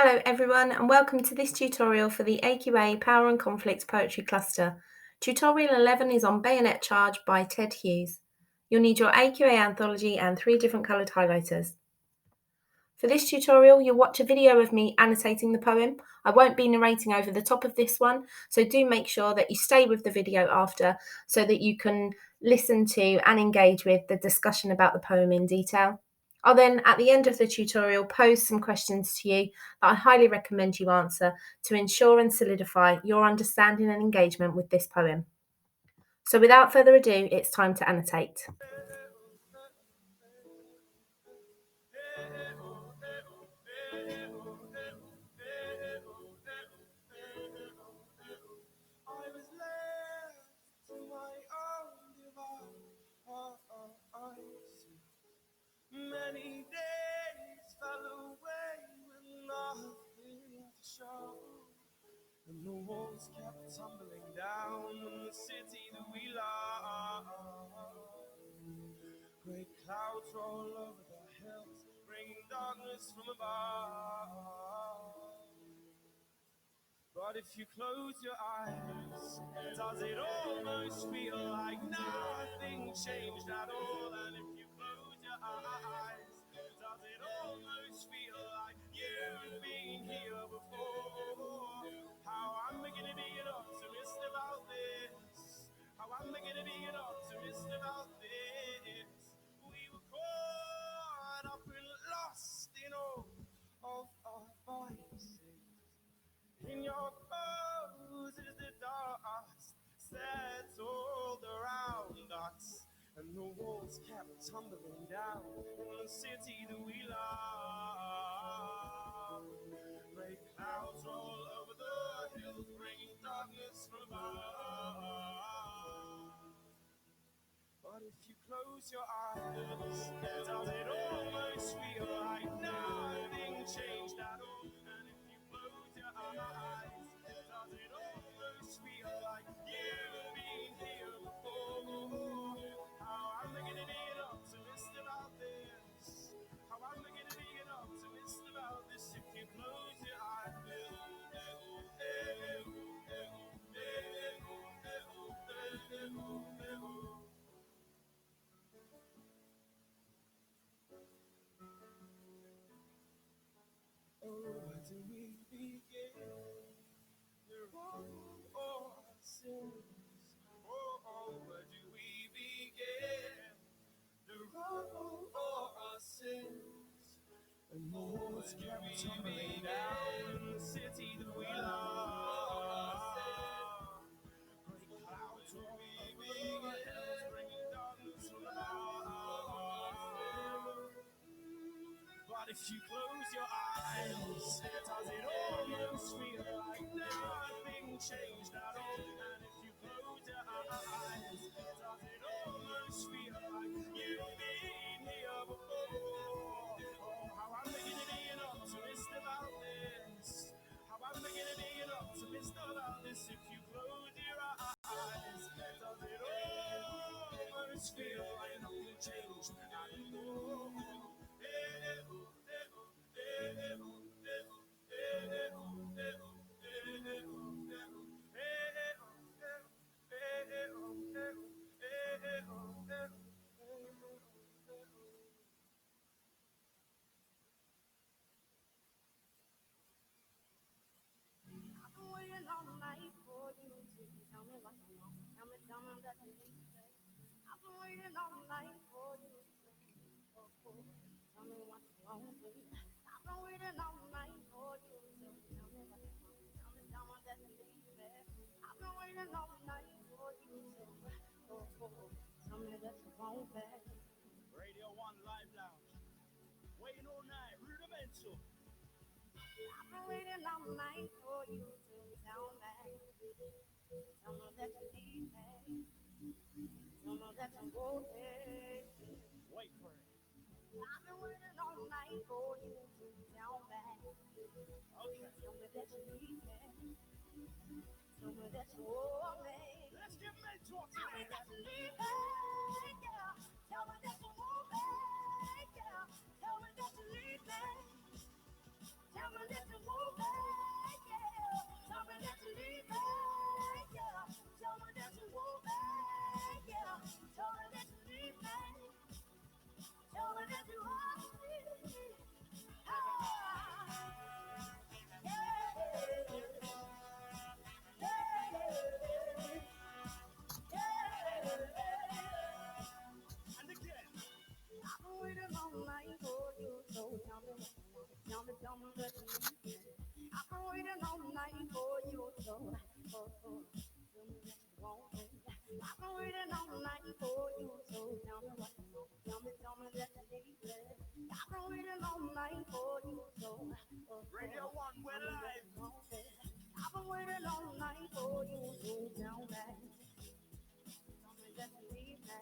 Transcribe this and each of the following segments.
Hello everyone and welcome to this tutorial for the AQA Power and Conflict Poetry Cluster. Tutorial 11 is on Bayonet Charge by Ted Hughes. You'll need your AQA anthology and 3 different coloured highlighters. For this tutorial you'll watch a video of me annotating the poem. I won't be narrating over the top of this one, so do make sure that you stay with the video after so that you can listen to and engage with the discussion about the poem in detail. I'll then, at the end of the tutorial, pose some questions to you that I highly recommend you answer to ensure and solidify your understanding and engagement with this poem. So without further ado, it's time to annotate. Many days fell away with nothing to show, and the walls kept tumbling down in the city that we love. Great clouds roll over the hills, bringing darkness from above. But if you close your eyes, does it almost feel like nothing changed at all? And if you close your eyes, does it almost feel like you've been here before? How am I gonna be an optimist about this? How am I gonna be an optimist about this? We were caught up and lost in all of our voices. In your clothes is the dust settled around us, and the walls kept tumbling down in the city that we love. Great clouds roll over the hills, bringing darkness from above. But if you close your eyes, does it almost feel like nothing changed at all? And if you close your eyes, does it almost feel like you've been here before? How am I gonna be an optimist about this? How am I gonna be an optimist about this if you close your eyes? Oh, where do we begin? The wrong or our sins? Oh, where do we begin? The wrong or our sins? And the walls kept tumbling down in the city that we love. Great clouds roll over the hills, bringing darkness from above. But if you close your eyes, does it almost feel like nothing changed at all? And if you close your eyes, does it almost feel like you've been here before? Oh, how am I gonna be an optimist about this? How am I gonna be an optimist about this if you close your eyes? Does it almost feel like nothing changed at all? Waiting all night for you to tell me what you want. Tell me that you need me. I've been waiting all night for you to tell me what you want, baby. I've been waiting all night for you to tell me what you want. Tell me that you need me. I've been waiting all night for you to tell me that you want me. Radio 1 Live Lounge. Waiting all night, rudimental. I've been waiting all night for you to tell me that you need me. Tell me that you want me. Wait for it. I've been waiting all night for you to tell me. Okay. Tell me that you need me. Tell me that you want me. Let's get mental Tell me tonight. that you need me. Yeah. Tell me that you want me. Yeah. Tell me that you need me. Tell me that you want me. me that you need me. I've been waiting all night for you, so tell me what you want. I've been waiting all night for you, so tell me what you want. Tell me that you need me. I've been waiting all night for you, so Radio 1, we're live. I've been waiting all night for you, so tell me that you need me.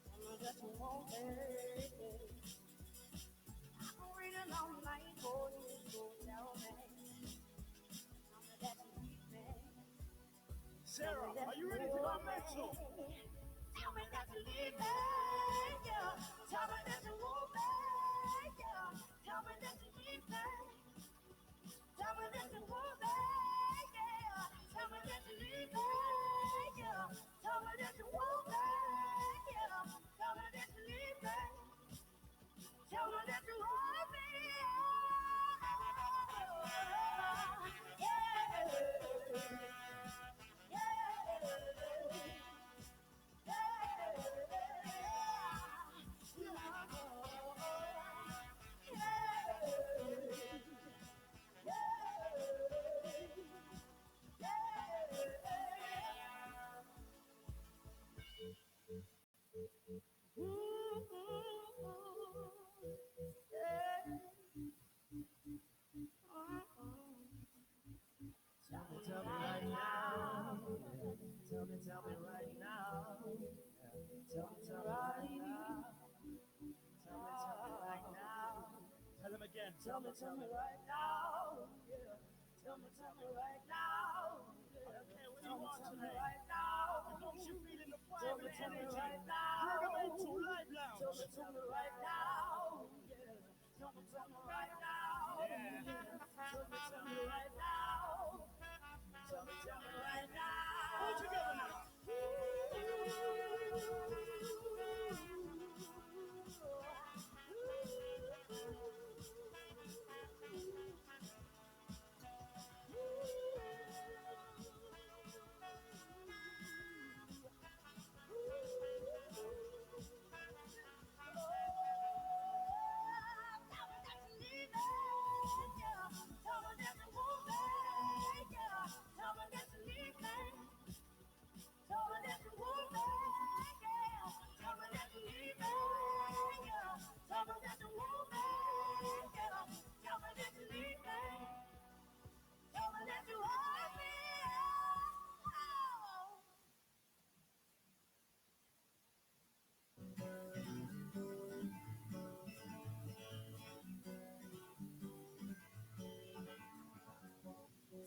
Tell me that you want me. I've been waiting all night for you, so tell me that you need me. Sarah, are you ready to go mental? Tell me that you need me, yeah. Tell me that you want me, yeah. Tell me that you need me. Tell me that you want me, yeah. Tell me that you need me, yeah. Tell me that you want me, yeah. Tell me that you need me. Tell me that you want me, Tell me right now. Tell me right now. Tell me right now. Tell me right now. Tell him again. Tell me right now. Yeah. Tell me right now. I don't care what you want tonight. Right now. As long as you're feeling the fire and the energy. Right now. Rudimental Live Lounge. Tell me right now. Yeah. Tell me right now. Yeah. Tell me right now. Tell me right now. All together now.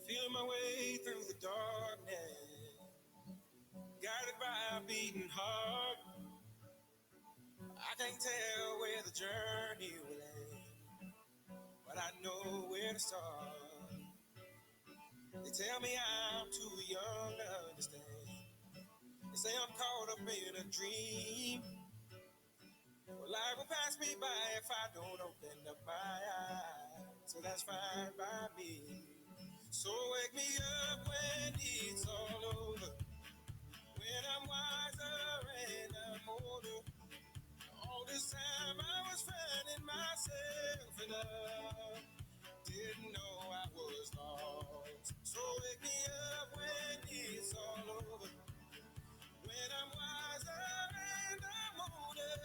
Feeling my way through the darkness, guided by a beating heart. I can't tell where the journey will end, but I know where to start. They tell me I'm too young to understand. They say I'm caught up in a dream. Well, life will pass me by if I don't open up my eyes. So that's fine by me. So wake me up when it's all over, when I'm wiser and I'm older. All this time I was finding myself and I didn't know I was lost. So wake me up when it's all over, when I'm wiser and I'm older.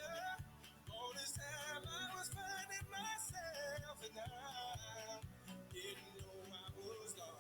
All this time I was finding myself and I didn't know I was lost.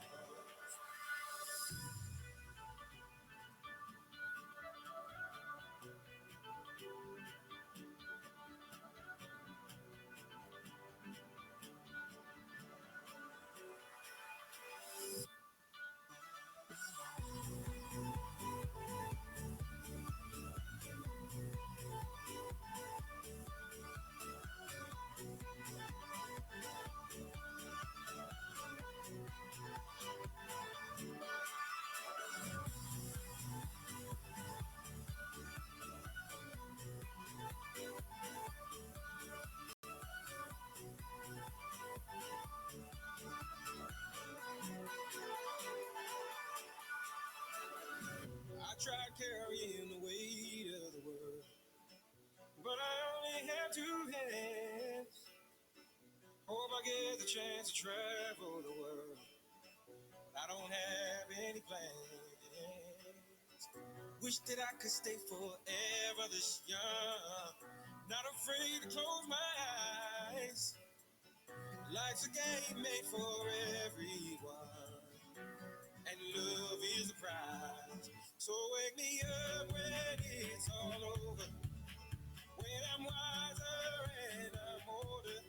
get the chance to travel the world, I don't have any plans. Wish that I could stay forever this young, not afraid to close my eyes. Life's a game made for everyone, and love is the prize. So wake me up when it's all over, when I'm wiser and I'm older.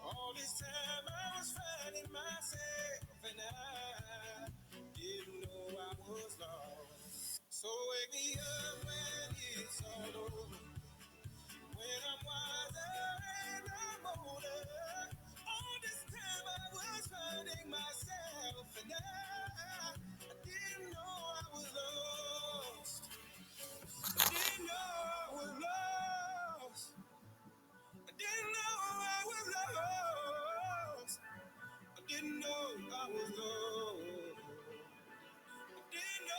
All this time I was finding myself, and I didn't know I was lost. So wake me up when it's all over, when I'm wiser and I'm older. All this time I was finding myself, and I didn't know I was lost. I didn't know I was lost. I didn't know I was lost. I didn't know I was lost. I didn't know.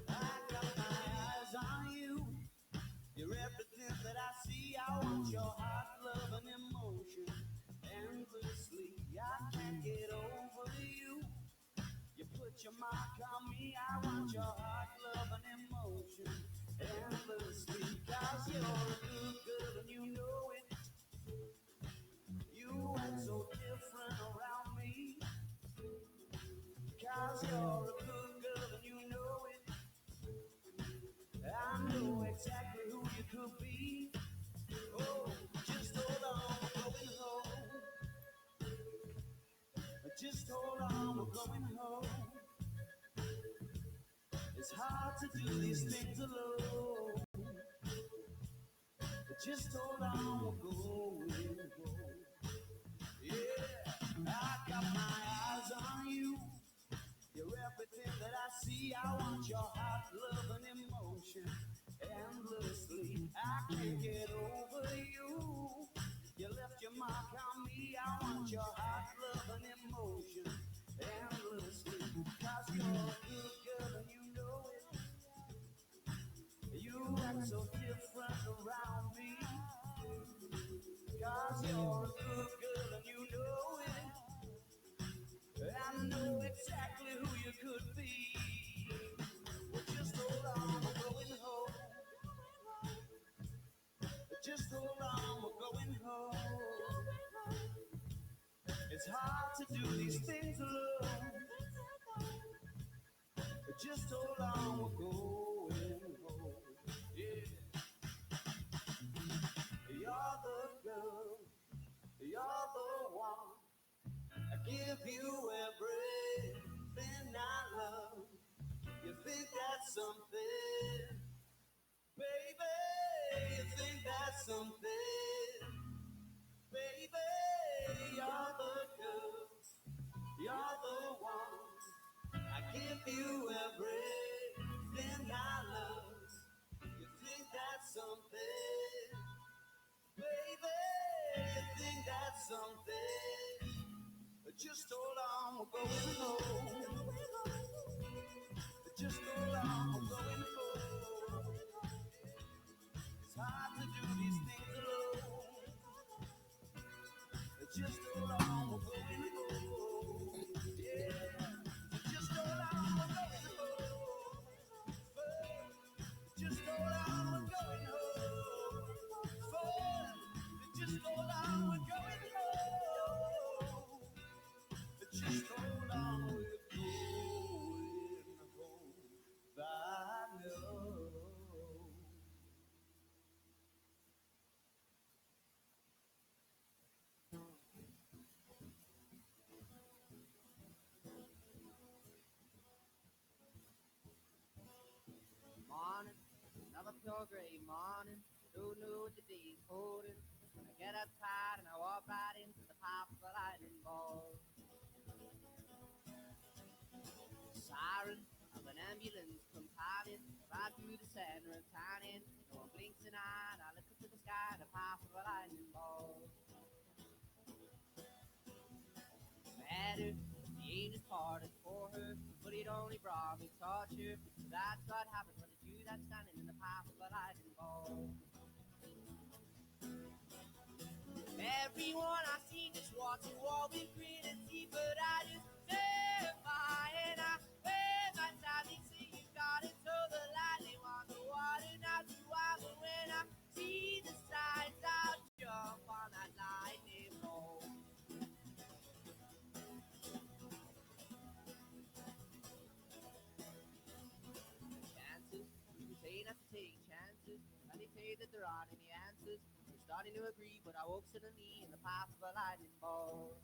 I got my eyes on you. You're everything that I see. I want your heart, love, and emotion endlessly. I can't get over you. You put your mark on me. I want your heart, love, and emotion endlessly. Cause you're a good girl and you know it. You act so different around me. Cause you're a good girl and you know it. I know exactly who you could be. Oh, just hold on, we're going home. Just hold on, we're going home. It's hard to do these things alone. Just hold on, we're going home. Yeah, I got my eyes on you. You're everything that I see. I want your heart, love, and emotion endlessly. I can't get over you. You left your mark on me. I want your heart, love, and emotion endlessly. Cause you're a good girl and you know it. You act so different around me. Cause you're a good girl and you know it. I know exactly who you could be. Well, just hold on, we're going home. Just hold on, we're going home. It's hard to do these things alone. Just hold on, we're going home. Yeah. You're the girl, you're the one. I give you everything I love. You think that's something, baby? You think that's something, baby? You're the girl, you're the one. I give you everything I love. You think that's something, baby? You think that's something? Just hold on, we're going home. Just hold on, we're going home. It's hard to do these things alone. Just hold on, we're going home. Yeah. Just hold on, we're going home. a gray morning, don't know what the day's holding. I get up tired and I walk right into the path of a lightning bolt. Siren of an ambulance comes hiding right through the center of town, and no one blinks an eye, and I look up to the sky in the path of a lightning bolt. Matter, the angels parted for her, but it only brought me torture. That's what happens when it's you that's standing in the path of a lightning bolt. Everyone I see just wants to walk with gritty, but I just terrify and I wave my time and see you got it so the lightning on the water, not too wild, but when I see the signs I'll jump on that lightning bolt. Chances, people say not to take chances, and they say that there aren't any answers. We're starting to agree, but I woke suddenly in the path of a lightning bolt.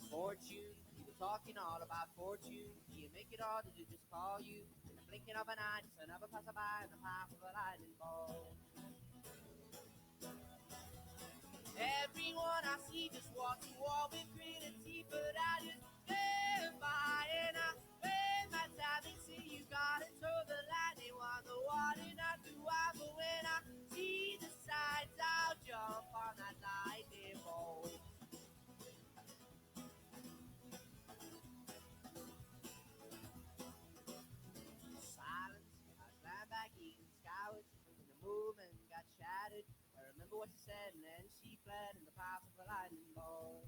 Fortune, people talking all about fortune. Do you make it all? Did you just call you? In the blinking of an eye, just another passerby in the path of a lightning bolt. Everyone I see just walks the wall with gritted teeth, but I just stand by and I wave my time and see you got it. So the lightning on the water, not too wide, but when I see the signs, I'll jump on that lightning bolt. Silence, I slammed back in skyward, and the movement got shattered. I remember what she said, and then she fled in the path of a lightning bolt.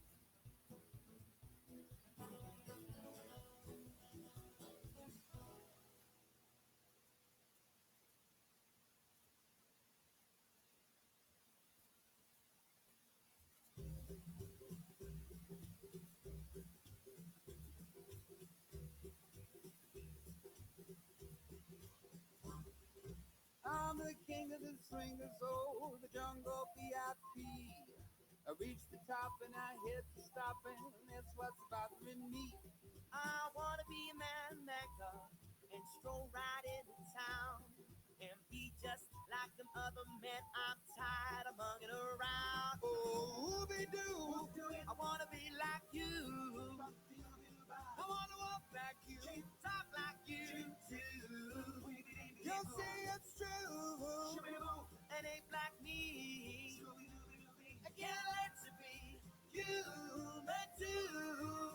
I'm the king of the swingers, oh, the jungle VIP. I reach the top and I hit the stop, and that's what's bothering me. I wanna be a man maker and stroll right into town and be just like them other men. I'm tired of mugging around. Oh, they do. I wanna be like you. I wanna walk like you, Talk like you too. you'll see it's true. And ain't like me. I can't let to be human too.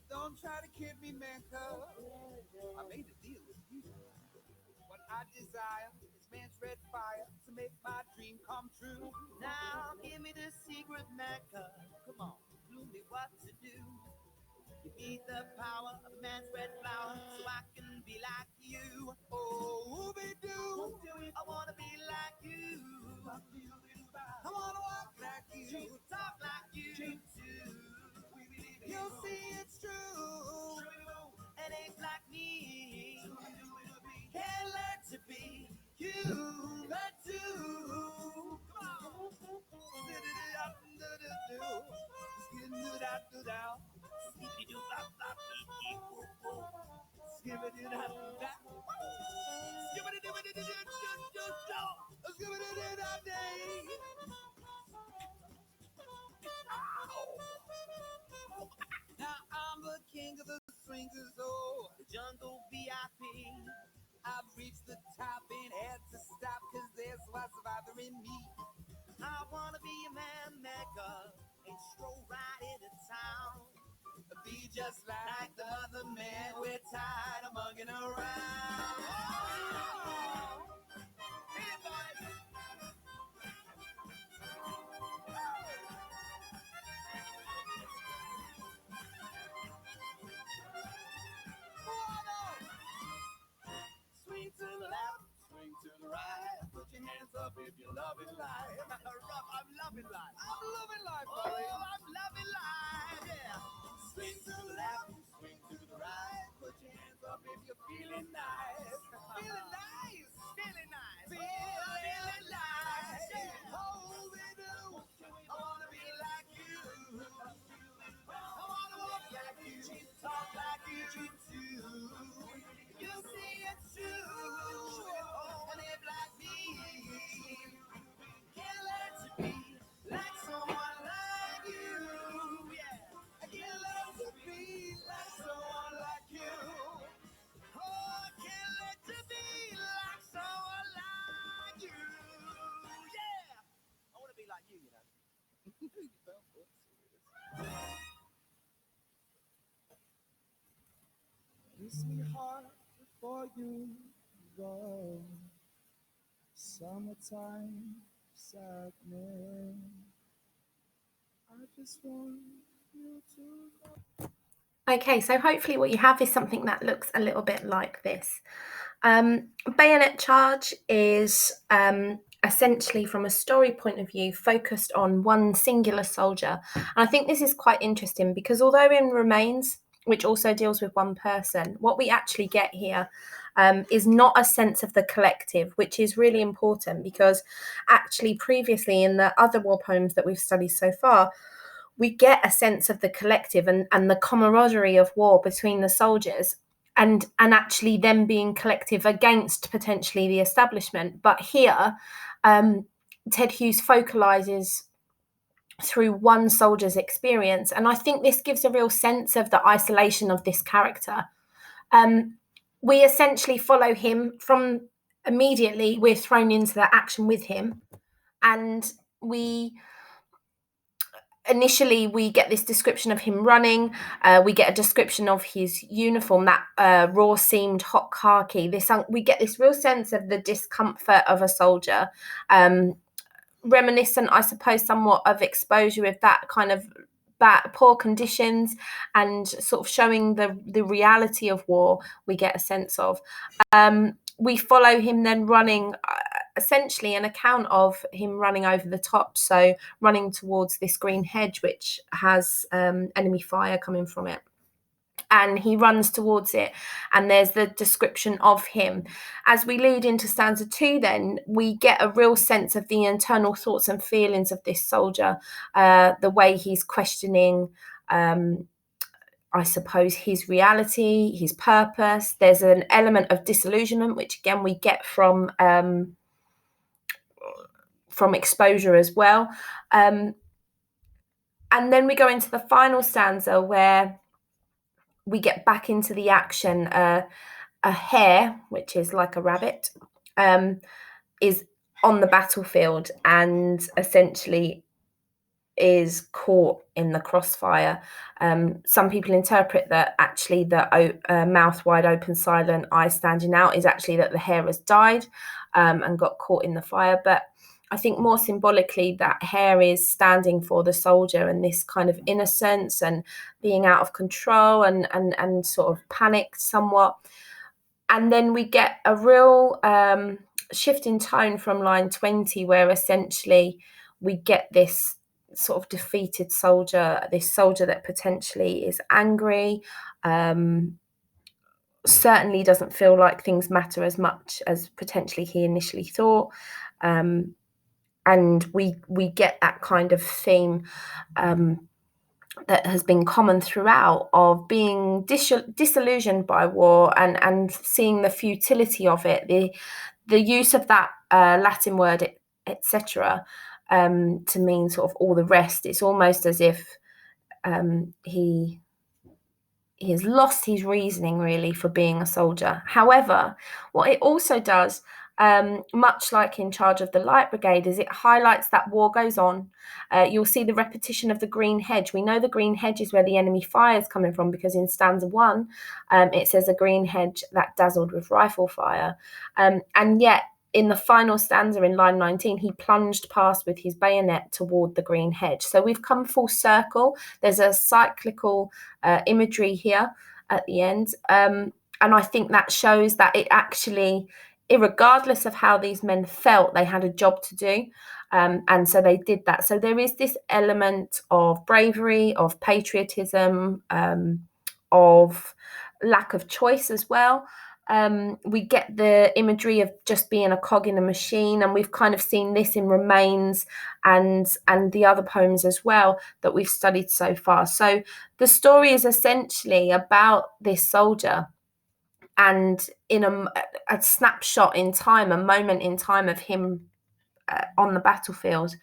Don't try to kid me, man, cuz I made a deal with you. What I desire is man's red fire to make my dream come true. Now give me the secret Mecca. Come on, clue me what to do. Give me the power of a man's red flower so I can be like you. Oh, they do. I wanna be like you. I wanna walk like you, Talk like you too. you'll see it's true. And ain't like me. Can't learn to be human too. Come on. Now I'm the king of the swingers, oh, The jungle VIP. I've reached the top and had to stop, cause there's what's bothering me. I wanna be a man maker and stroll right into town. Be just like the other man, we're tired of mugging around. Hey, boys. Swing to the left, swing to the right. Put your hands up if you're loving life. I'm loving life. I'm loving life, Oh, buddy. I'm loving life. Yeah. Swing to the left, swing to the right. Put your hands up if you're feeling nice. Feeling nice. Feeling nice. Feeling nice. Yeah. Oh, Kiss me hard before you go. Summertime sadness. I just want you to know. Okay, so hopefully what you have is something that looks a little bit like this. Bayonet Charge is essentially, from a story point of view, focused on one singular soldier. And I think this is quite interesting because although in Remains, which also deals with one person, what we actually get here is not a sense of the collective, which is really important because actually previously in the other war poems that we've studied so far, we get a sense of the collective and the camaraderie of war between the soldiers and actually them being collective against potentially the establishment. But here, Ted Hughes focalizes through one soldier's experience, and I think this gives a real sense of the isolation of this character. We essentially follow him from immediately, we're thrown into the action with him, and initially we get this description of him running. We get a description of his uniform, that raw seamed hot khaki. We get this real sense of the discomfort of a soldier, reminiscent, I suppose, somewhat of Exposure, with that kind of poor conditions and sort of showing the reality of war. We get a sense of. We follow him then running, essentially an account of him running over the top, so running towards this green hedge which has enemy fire coming from it, and he runs towards it, and there's the description of him. As we lead into stanza 2, then we get a real sense of the internal thoughts and feelings of this soldier, the way he's questioning, I suppose, his reality, his purpose. There's an element of disillusionment, which again we get from Exposure as well. And then we go into the final stanza where we get back into the action. A hare, which is like a rabbit, is on the battlefield and essentially is caught in the crossfire. Some people interpret that actually the mouth wide open, silent, eyes standing out is actually that the hare has died and got caught in the fire. But I think more symbolically, that hare is standing for the soldier and this kind of innocence and being out of control and sort of panicked somewhat. And then we get a real shift in tone from line 20, where essentially we get this sort of defeated soldier, this soldier that potentially is angry, certainly doesn't feel like things matter as much as potentially he initially thought. And we get that kind of theme that has been common throughout, of being disillusioned by war and seeing the futility of it, the use of that Latin word etc. To mean sort of all the rest. It's almost as if he has lost his reasoning really for being a soldier. However, what it also does, much like in Charge of the Light Brigade, is it highlights that war goes on. You'll see the repetition of the green hedge. We know the green hedge is where the enemy fire is coming from, because in stanza 1 it says a green hedge that dazzled with rifle fire, and yet in the final stanza in line 19 he plunged past with his bayonet toward the green hedge. So we've come full circle. There's a cyclical imagery here at the end, and I think that shows that it actually, irregardless of how these men felt, they had a job to do, and so they did that. So there is this element of bravery, of patriotism, of lack of choice as well. We get the imagery of just being a cog in a machine, and we've kind of seen this in Remains and the other poems as well that we've studied so far. So the story is essentially about this soldier, and in a snapshot in time, a moment in time of him on the battlefield,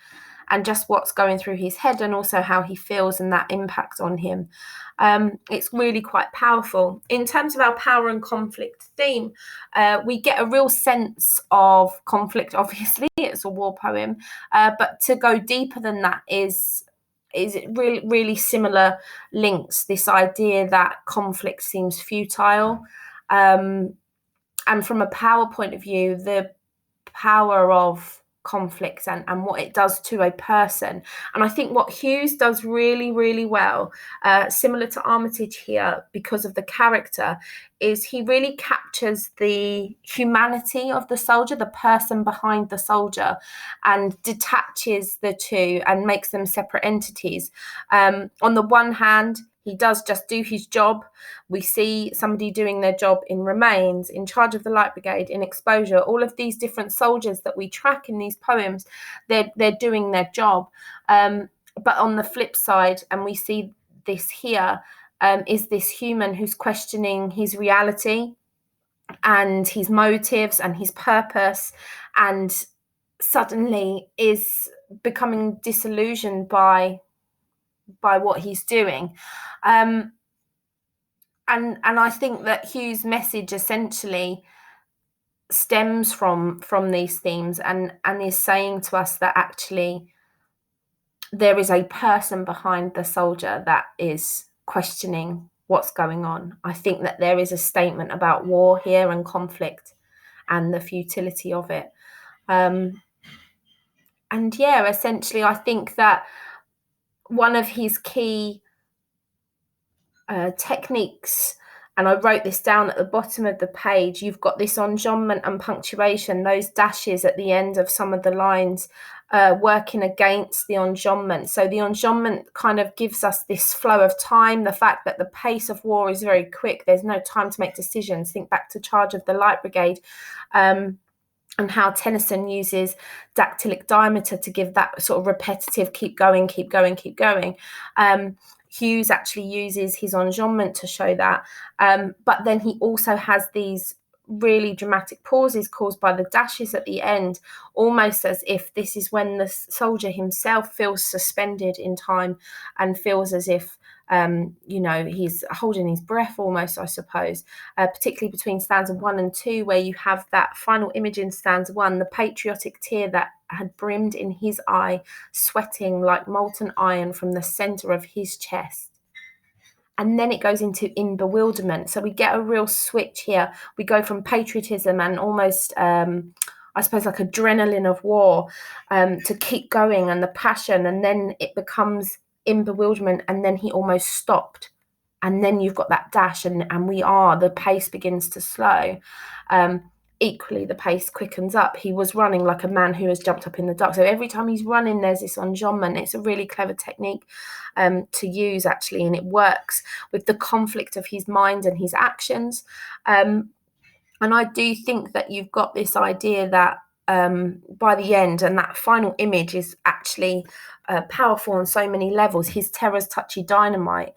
and just what's going through his head, and also how he feels and that impact on him. It's really quite powerful. In terms of our power and conflict theme, we get a real sense of conflict. Obviously, it's a war poem, but to go deeper than that is really similar links. This idea that conflict seems futile, and from a power point of view, the power of conflict and what it does to a person. And I think what Hughes does really well, similar to Armitage here because of the character, is he really captures the humanity of the soldier, the person behind the soldier, and detaches the two and makes them separate entities. On the one hand, he does just do his job. We see somebody doing their job in Remains, in Charge of the Light Brigade, in Exposure. All of these different soldiers that we track in these poems, they're doing their job. But on the flip side, and we see this here, is this human who's questioning his reality and his motives and his purpose, and suddenly is becoming disillusioned by what he's doing. And I think that Hughes' message essentially stems from these themes and is saying to us that actually there is a person behind the soldier that is questioning what's going on. I think that there is a statement about war here and conflict and the futility of it. And yeah, essentially, I think that one of his key techniques, and I wrote this down at the bottom of the page, you've got this enjambment and punctuation, those dashes at the end of some of the lines working against the enjambment. So the enjambment kind of gives us this flow of time, the fact that the pace of war is very quick, there's no time to make decisions. Think back to Charge of the Light Brigade, and how Tennyson uses dactylic diameter to give that sort of repetitive keep going. Hughes actually uses his enjambment to show that, but then he also has these really dramatic pauses caused by the dashes at the end, almost as if this is when the soldier himself feels suspended in time and feels as if he's holding his breath almost, I suppose, particularly between stanza 1 and 2, where you have that final image in stanza 1, the patriotic tear that had brimmed in his eye, sweating like molten iron from the center of his chest. And then it goes into in bewilderment. So we get a real switch here. We go from patriotism and almost, I suppose, like adrenaline of war, to keep going and the passion. And then it becomes in bewilderment, and then he almost stopped. And then you've got that dash, and the pace begins to slow. Equally, the pace quickens up. He was running like a man who has jumped up in the dark. So every time he's running, there's this enjambment. It's a really clever technique to use, actually, and it works with the conflict of his mind and his actions. And I do think that you've got this idea that by the end, and that final image is actually powerful on so many levels. His terror's touchy dynamite.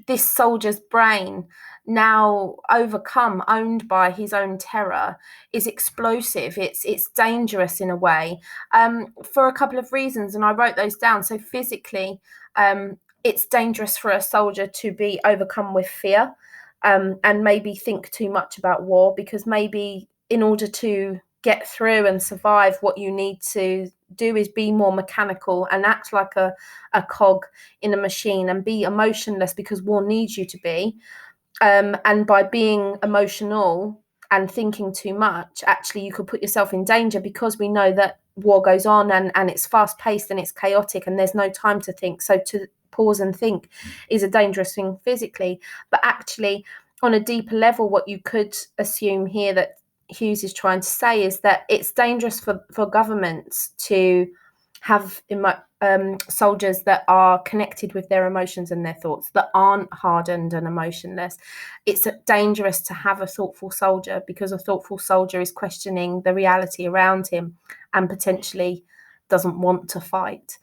This soldier's brain, now overcome, owned by his own terror, is explosive. It's dangerous in a way, for a couple of reasons, and I wrote those down. So physically, it's dangerous for a soldier to be overcome with fear, and maybe think too much about war, because maybe in order to get through and survive, what you need to do is be more mechanical and act like a cog in a machine and be emotionless, because war needs you to be. And by being emotional and thinking too much, actually you could put yourself in danger, because we know that war goes on and it's fast paced and it's chaotic and there's no time to think. So to pause and think is a dangerous thing physically. But actually, on a deeper level, what you could assume here that Hughes is trying to say is that it's dangerous for governments to have soldiers that are connected with their emotions and their thoughts, that aren't hardened and emotionless. It's dangerous to have a thoughtful soldier, because a thoughtful soldier is questioning the reality around him and potentially doesn't want to fight,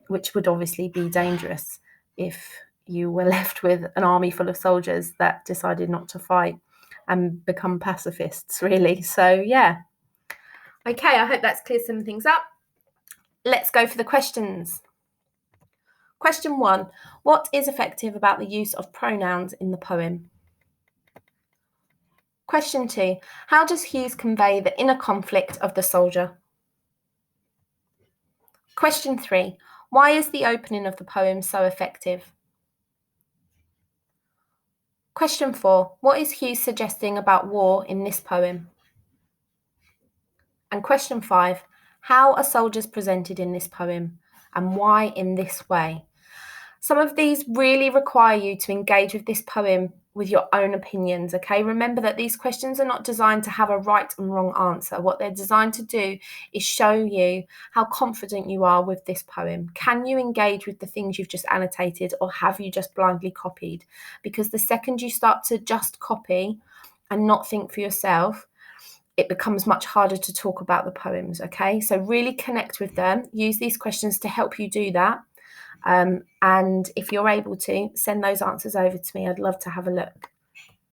which would obviously be dangerous if you were left with an army full of soldiers that decided not to fight and become pacifists, really. So yeah, Okay, I hope that's cleared some things up. Let's go for the questions. Question 1. What is effective about the use of pronouns in the poem? Question 2. How does Hughes convey the inner conflict of the soldier? Question 3. Why is the opening of the poem so effective? Question 4. What is Hughes suggesting about war in this poem? And question 5. How are soldiers presented in this poem, and why in this way? Some of these really require you to engage with this poem with your own opinions, okay? Remember that these questions are not designed to have a right and wrong answer. What they're designed to do is show you how confident you are with this poem. Can you engage with the things you've just annotated, or have you just blindly copied? Because the second you start to just copy and not think for yourself, it becomes much harder to talk about the poems, okay? So really connect with them. Use these questions to help you do that. And if you're able to, send those answers over to me. I'd love to have a look.